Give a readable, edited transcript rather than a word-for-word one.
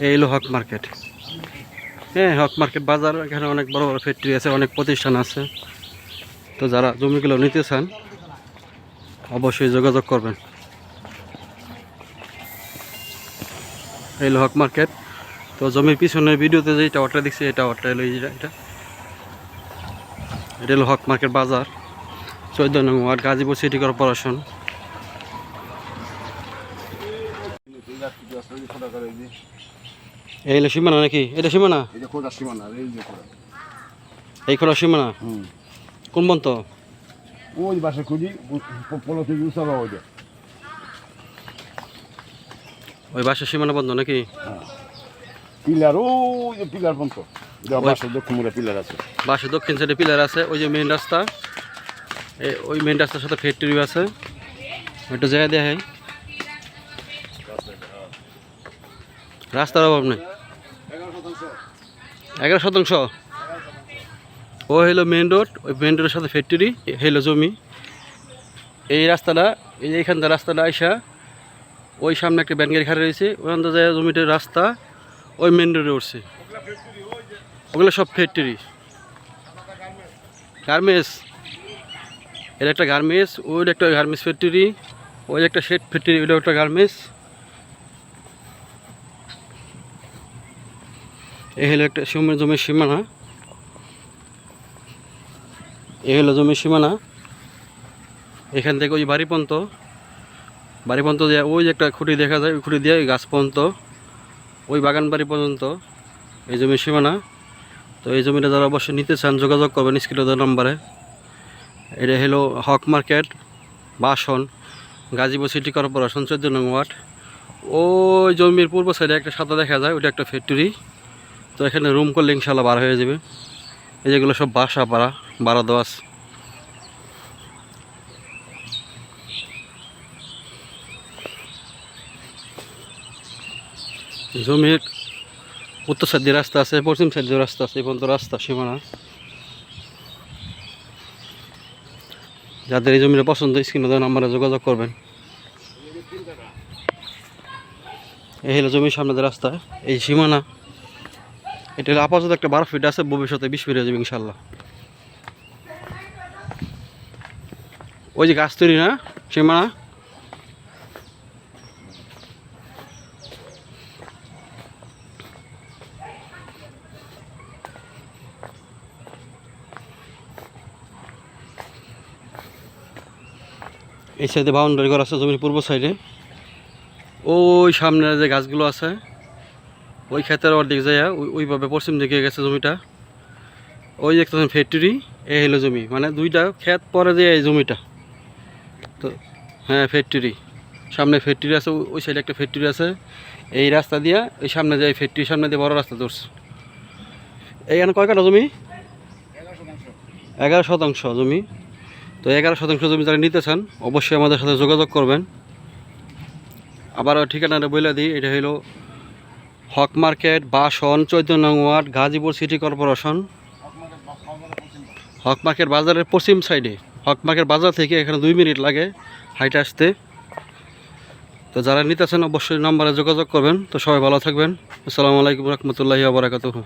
এই হলো হক মার্কেট। হ্যাঁ, হক মার্কেট বাজার। এখানে অনেক বড় বড় ফ্যাক্টরি আছে, অনেক প্রতিষ্ঠান আছে। তো যারা জমিগুলো নিতে চান অবশ্যই যোগাযোগ করবেন। এই হলো হক মার্কেট। তো জমির পিছনের ভিডিওতে যে টাওয়ারটা দেখছি, এই টাওয়ারটা হলো এটা হলো হক মার্কেট বাজার, 14 নং ওয়ার্ড, গাজীপুর সিটি কর্পোরেশন। এই হলো সীমানা নাকি? এটা সীমানা? এই খোলা সীমানা কোন বন্ত? ওই বাসা খুঁজি ওই বাসার সীমানা বন্ধ নাকি? পিলার, ওই যে পিলার বন্ধ, বাসার দক্ষিণ মূলে পিলার আছে। বাসার দক্ষিণ সাইডে পিলার আছে। ওই যে মেইন রাস্তা, ওই মেইন রাস্তার সাথে ফ্যাক্টরি আছে। ওইটা জায়গা দেয়া হয়, রাস্তার অভাব নেই। 11%। ও হইলো মেইন রোড, ওই মেইন রোডের সাথে ফ্যাক্টরি, হইলো জমি। এই রাস্তাটা, এইখানটা রাস্তাটা আইসা ওই সামনে একটা ব্যান গাড়ি খাড়া রয়েছে, ওখান থেকে যায় জমিটার রাস্তা ওই মেইন রোডে উঠছে। ওগুলো সব ফ্যাক্টরি, গার্মেন্টস। এটা একটা গার্মেন্টস, ওই একটা গার্মেন্টস ফ্যাক্টরি, ওই একটা শেড ফ্যাক্টরি, ওইটা একটা গার্মেন্টস। এই হলো একটা জমির সীমানা। এই হলো জমির সীমানা। এখান থেকে ওই বাড়ি পর্যন্ত দিয়ে ওই যে একটা খুঁটি দেখা যায়, ওই খুঁটি দিয়ে ওই গাছ পর্যন্ত, ওই বাগান বাড়ি পর্যন্ত এই জমির সীমানা। তো এই জমিটা যারা অবশ্যই নিতে চান যোগাযোগ করবেন স্ক্রিনে দেওয়া নাম্বারে। এটা হলো হক মার্কেট বাসন, গাজীপুর সিটি কর্পোরেশন, 14 নং ওয়ার্ড। ওই জমির পূর্ব সাইডে একটা সাদা দেখা যায়, ওইটা একটা ফ্যাক্টরি। তো এখানে রুম করলে ইনশাল্লাহ বার হয়ে যাবে। এই যেগুলো সব বাসা ভাড়া দেওয়া আছে। জমির উত্তর সাইড দিয়ে রাস্তা আছে, পশ্চিম সাইড দিয়ে রাস্তা আছে, এই পর্যন্ত রাস্তা সীমানা। যাদের এই জমিটা পছন্দ স্ক্রিনে দেওয়া নাম্বারে যোগাযোগ করবেন। এই হলো জমির সামনে যে রাস্তা, এই সীমানা। এটা হলো আপাতত একটা 12 ফিট আছে, ভবিষ্যতে 20 ফিট হয়ে যাবে ইনশাল্লাহ। ওই যে গাছ তৈরি না সীমানা। এই সাইডে বাউন্ডারি করা আছে জমির পূর্ব সাইডে। ওই সামনে যে গাছগুলো আছে, ওই ক্ষেতের অর্ধেক যায় ওইভাবে পশ্চিম দিকে গেছে জমিটা। ওই যে একটা ফ্যাক্টরি, এই হলো জমি, মানে দুইটা ক্ষেত পরে যে এই জমিটা। তো হ্যাঁ, ফ্যাক্টরি সামনে ফ্যাক্টরি আছে, ওই সাইডে একটা ফ্যাক্টরি আছে। এই রাস্তা দিয়া ওই সামনে যায় ফ্যাক্টরির সামনে দিয়ে বড় রাস্তা ধরছে। এইখানে কয় কাঠা জমি? 11% জমি। তো 11% জমি যারা নিতে চান অবশ্যই আমাদের সাথে যোগাযোগ করবেন। আবার ঠিকানাটা বলে দিই, এটা হলো হক মার্কেট বাসন, 14 নং ওয়ার্ড, গাজীপুর সিটি কর্পোরেশন। হক মার্কেট বাজারের পশ্চিম সাইডে। হক মার্কেট বাজার থেকে এখানে 2 মিনিট লাগে হাইটে আসতে। তো যারা নিতে চান অবশ্যই নাম্বারে যোগাযোগ করবেন। তো সবাই ভালো থাকবেন। আসসালামু আলাইকুম রহমতুল্লাহি ওয়া বারাকাতুহু।